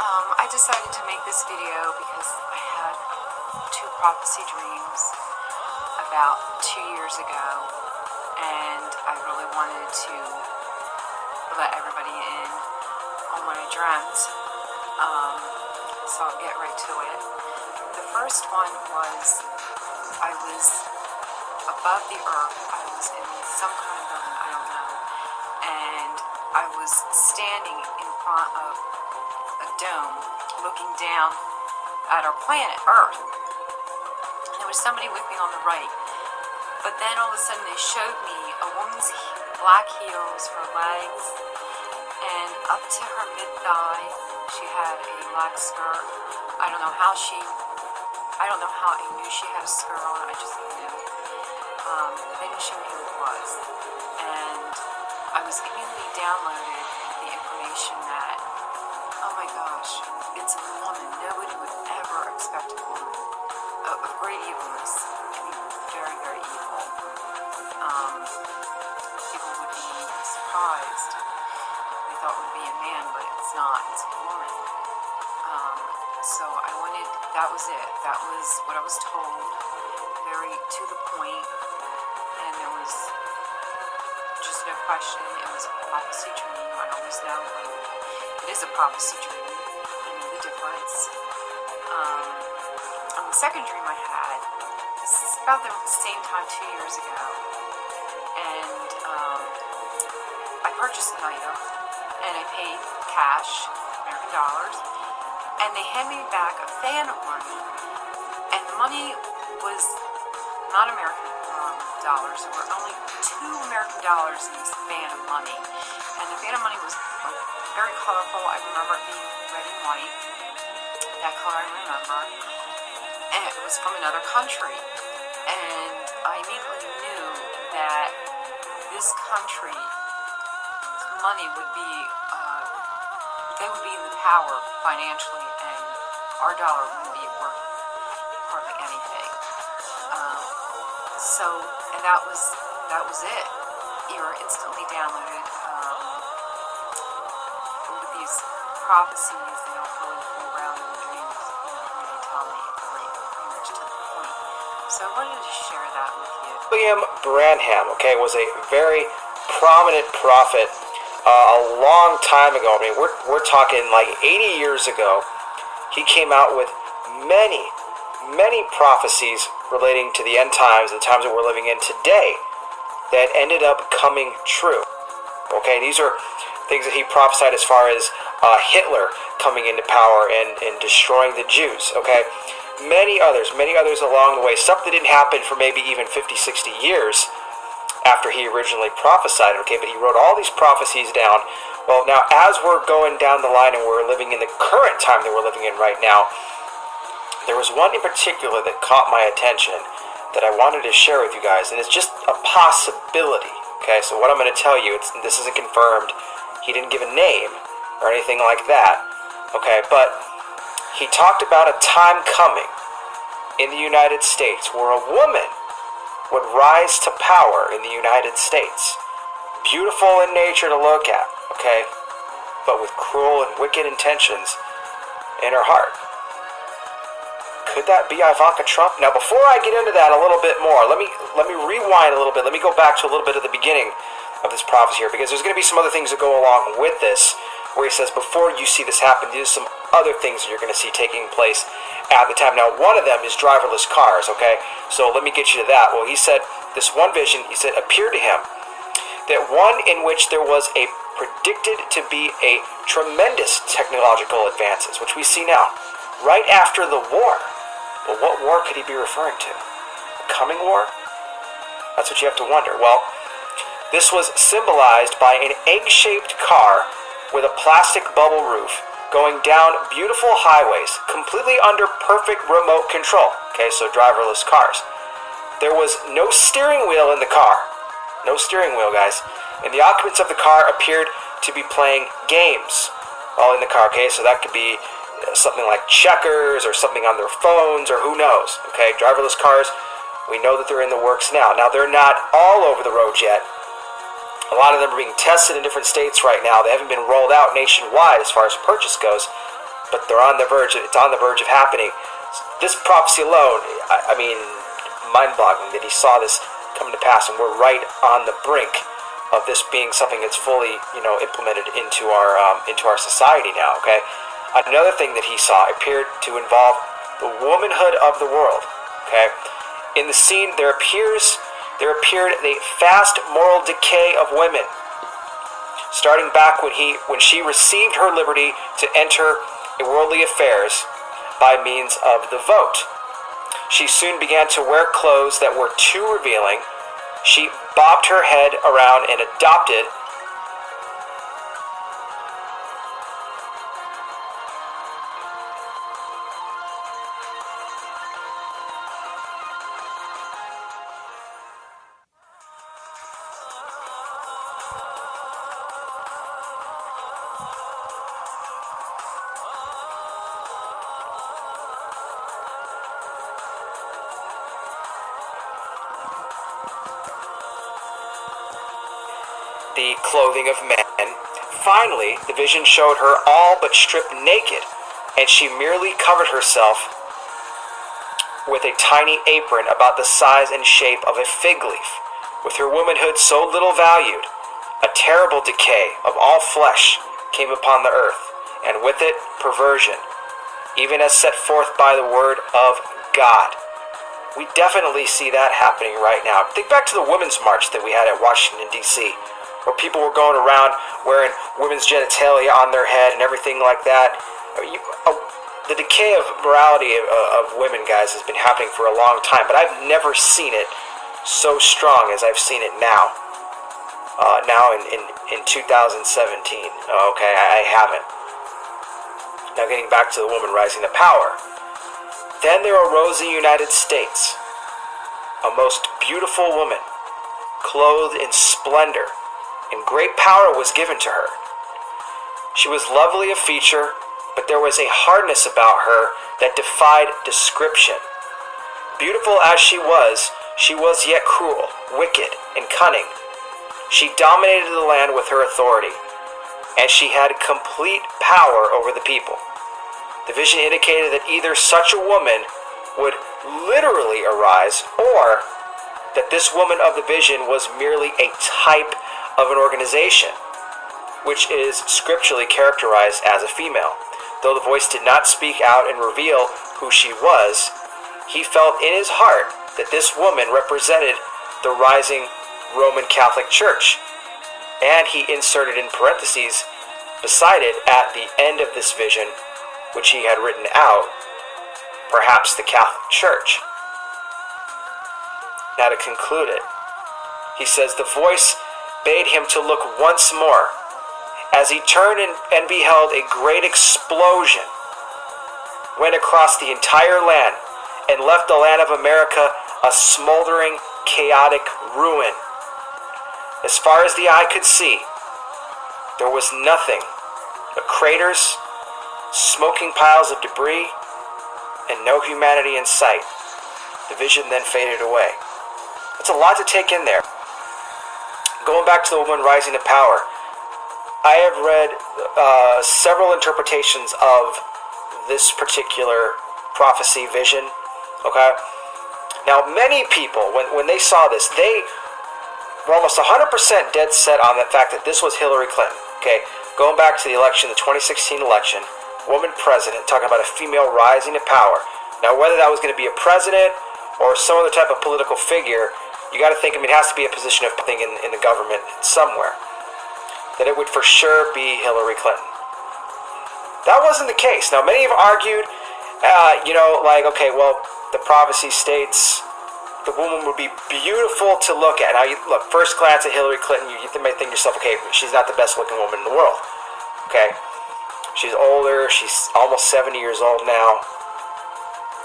I decided to make this video because I had two prophecy dreams about 2 years ago, and I really wanted to let everybody in on what I dreamt, so I'll get right to it. The first one was I was above the earth. I was in some kind of building, I don't know, and I was standing in front of a dome looking down at our planet Earth. There was somebody with me on the right, but then all of a sudden they showed me a woman's black heels for legs, and up to her mid-thigh she had a black skirt. I don't know how I knew she had a skirt on. I just knew. They didn't show me who it was, and I was immediately downloaded the information that, oh my gosh, it's a woman. Nobody would ever expect a woman of great evilness to be very, very evil. People would be surprised. They thought it would be a man, but it's not. It's a woman. So that was it. That was what I was told, very to the point, and there was just no question. It was a prophecy dream. I always know when it is a prophecy dream. I know the difference. On the second dream I had, this is about the same time 2 years ago, and I purchased an item, and I paid cash, American dollars, and they handed me back a fan of money, and the money was not American dollars. There were only $2 American in this fan of money, and the fan of money was very colorful. I remember it being red and white. That color I remember, and it was from another country, and I immediately knew that this country's money would be, they would be in the power financially, and our dollar wouldn't be worth hardly anything. And that was it. You were instantly downloaded with these prophecies. They don't really go around in the dreams, when they tell me, like, pretty much to the point. So I wanted to share that with you. William Branham, was a very prominent prophet a long time ago. I mean, we're talking like 80 years ago. He came out with many prophecies relating to the end times, the times that we're living in today, that ended up coming true. Okay, these are things that he prophesied as far as Hitler coming into power and destroying the Jews. Okay, many others along the way, stuff that didn't happen for maybe even 50, 60 years after he originally prophesied. Okay, but he wrote all these prophecies down. Well, now as we're going down the line and we're living in the current time that we're living in right now, there was one in particular that caught my attention that I wanted to share with you guys, and it's just a possibility. Okay, so what I'm going to tell you, this isn't confirmed. He didn't give a name or anything like that. Okay, but he talked about a time coming in the United States where a woman would rise to power in the United States. Beautiful in nature to look at, okay, but with cruel and wicked intentions in her heart. Could that be Ivanka Trump? Now, before I get into that a little bit more, let me rewind a little bit. Let me go back to a little bit of the beginning of this prophecy here, because there's going to be some other things that go along with this, where he says, before you see this happen, there's some other things that you're going to see taking place at the time. Now, one of them is driverless cars, okay? So let me get you to that. Well, he said, this one vision, he said, appeared to him, that one in which there was a predicted to be a tremendous technological advances, which we see now, right after the war. Well, what war could he be referring to? A coming war? That's what you have to wonder. Well, this was symbolized by an egg-shaped car with a plastic bubble roof going down beautiful highways, completely under perfect remote control. Okay, so driverless cars. There was no steering wheel in the car. No steering wheel, guys. And the occupants of the car appeared to be playing games while in the car. Okay, so that could be something like checkers or something on their phones, or who knows. Okay, driverless cars, we know that they're in the works now. Now, they're not all over the roads yet. A lot of them are being tested in different states right now. They haven't been rolled out nationwide as far as purchase goes, but they're on the verge. It's on the verge of happening. This prophecy alone, I mean, mind-boggling that he saw this come to pass, and we're right on the brink of this being something that's fully, implemented into our society now. Okay. Another thing that he saw appeared to involve the womanhood of the world. Okay. In the scene, there appeared the fast moral decay of women, starting back when she received her liberty to enter worldly affairs by means of the vote. She soon began to wear clothes that were too revealing. She bobbed her head around and adopted the clothing of men. Finally, the vision showed her all but stripped naked, and she merely covered herself with a tiny apron about the size and shape of a fig leaf. With her womanhood so little valued, a terrible decay of all flesh came upon the earth, and with it perversion, even as set forth by the word of God. We definitely see that happening right now. Think back to the Women's March that we had at Washington, D.C., where people were going around wearing women's genitalia on their head and everything like that. The decay of morality of women, guys, has been happening for a long time, but I've never seen it so strong as I've seen it now. Now in 2017. Okay, I haven't. Now getting back to the woman rising to power. Then there arose in the United States a most beautiful woman, clothed in splendor, and great power was given to her. She was lovely of feature, but there was a hardness about her that defied description. Beautiful as she was yet cruel, wicked, and cunning. She dominated the land with her authority, and she had complete power over the people. The vision indicated that either such a woman would literally arise, or that this woman of the vision was merely a type of an organization, which is scripturally characterized as a female. Though the voice did not speak out and reveal who she was, he felt in his heart that this woman represented the rising Roman Catholic Church, and he inserted in parentheses beside it at the end of this vision, which he had written out, perhaps the Catholic Church. Now to conclude it, he says, the voice bade him to look once more. As he turned and beheld, a great explosion went across the entire land and left the land of America a smoldering, chaotic ruin. As far as the eye could see, there was nothing but craters, smoking piles of debris, and no humanity in sight. The vision then faded away. It's a lot to take in there. Going back to the woman rising to power, I have read several interpretations of this particular prophecy vision. Okay? Now, many people, when they saw this, they were almost 100% dead set on the fact that this was Hillary Clinton. Okay? Going back to the election, the 2016 election, woman president, talking about a female rising to power. Now, whether that was going to be a president or some other type of political figure, you got to think, it has to be a position of thing in the government somewhere, that it would for sure be Hillary Clinton. That wasn't the case. Now, many have argued, okay, well, the prophecy states the woman would be beautiful to look at. Now, you look, first glance at Hillary Clinton, you might think to yourself, okay, she's not the best looking woman in the world. Okay, she's older, she's almost 70 years old now.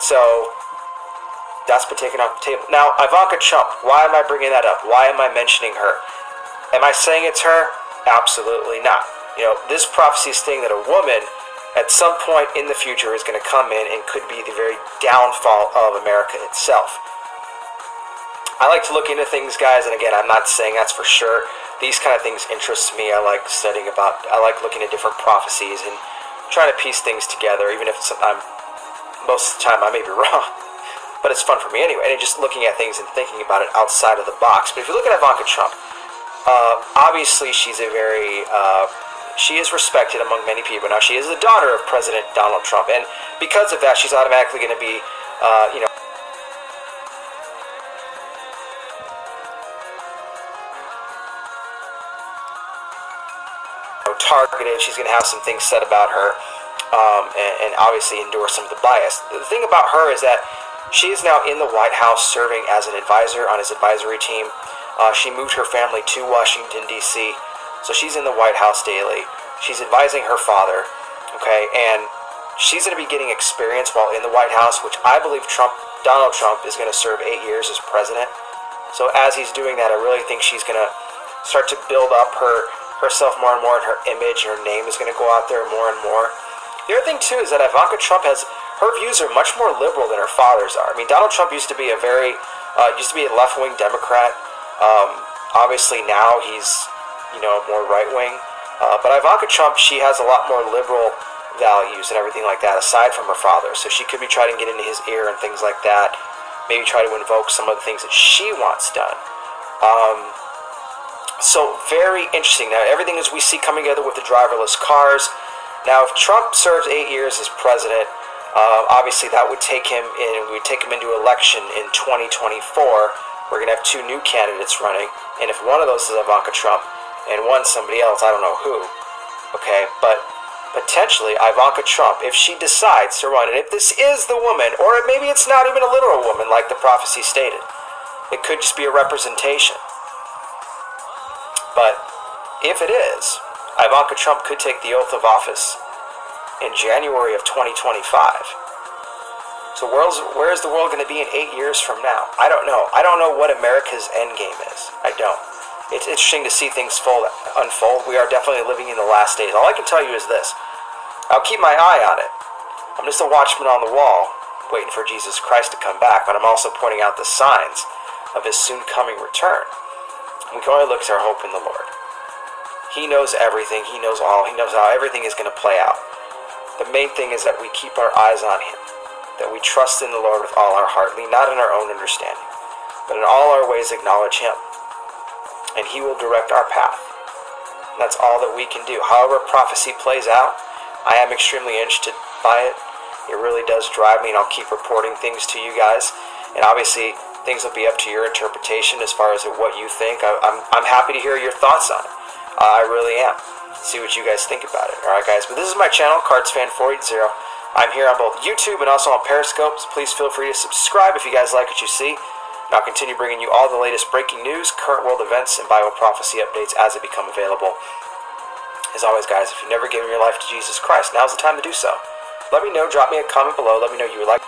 So that's been taken off the table. Now, Ivanka Trump, why am I bringing that up? Why am I mentioning her? Am I saying it's her? Absolutely not. This prophecy is saying that a woman at some point in the future is going to come in and could be the very downfall of America itself. I like to look into things, guys, and again, I'm not saying that's for sure. These kind of things interest me. I like studying I like looking at different prophecies and trying to piece things together, even if most of the time I may be wrong. But it's fun for me anyway, and just looking at things and thinking about it outside of the box. But if you look at Ivanka Trump, obviously she's she is respected among many people. Now, she is the daughter of President Donald Trump, and because of that, she's automatically going to be, targeted. She's going to have some things said about her, and obviously endure some of the bias. The thing about her is that she is now in the White House serving as an advisor on his advisory team. She moved her family to Washington, D.C., so she's in the White House daily. She's advising her father, okay, and she's going to be getting experience while in the White House, which I believe Donald Trump is going to serve 8 years as president. So as he's doing that, I really think she's going to start to build up herself more and more, and her image, her name is going to go out there more and more. The other thing, too, is that Ivanka Trump her views are much more liberal than her father's are. I mean, Donald Trump used to be a left-wing Democrat. Obviously now he's, more right-wing. But Ivanka Trump, she has a lot more liberal values and everything like that, aside from her father. So she could be trying to get into his ear and things like that. Maybe try to invoke some of the things that she wants done. So very interesting. Now, everything as we see coming together with the driverless cars. Now, if Trump serves 8 years as president, obviously that would take him into election in 2024. We're going to have 2 new candidates running, and if one of those is Ivanka Trump and one somebody else, I don't know who, okay, but potentially Ivanka Trump, if she decides to run, and if this is the woman, or maybe it's not even a literal woman like the prophecy stated, it could just be a representation. But if it is, Ivanka Trump could take the oath of office in January of 2025. So where is the world going to be in 8 years from now? I don't know. I don't know what America's end game is. I don't. It's interesting to see things unfold. We are definitely living in the last days. All I can tell you is this. I'll keep my eye on it. I'm just a watchman on the wall, waiting for Jesus Christ to come back, but I'm also pointing out the signs of his soon coming return. We can only look to our hope in the Lord. He knows everything. He knows all. He knows how everything is going to play out. The main thing is that we keep our eyes on him, that we trust in the Lord with all our heart, lean not in our own understanding, but in all our ways acknowledge him, and he will direct our path. And that's all that we can do. However prophecy plays out, I am extremely interested by it. It really does drive me, and I'll keep reporting things to you guys. And obviously, things will be up to your interpretation as far as what you think. I'm happy to hear your thoughts on it. I really am. See what you guys think about it. Alright, guys, but this is my channel, CardsFan480. I'm here on both YouTube and also on Periscope, so please feel free to subscribe if you guys like what you see. And I'll continue bringing you all the latest breaking news, current world events, and Bible prophecy updates as they become available. As always, guys, if you've never given your life to Jesus Christ, now's the time to do so. Let me know, drop me a comment below, let me know you would like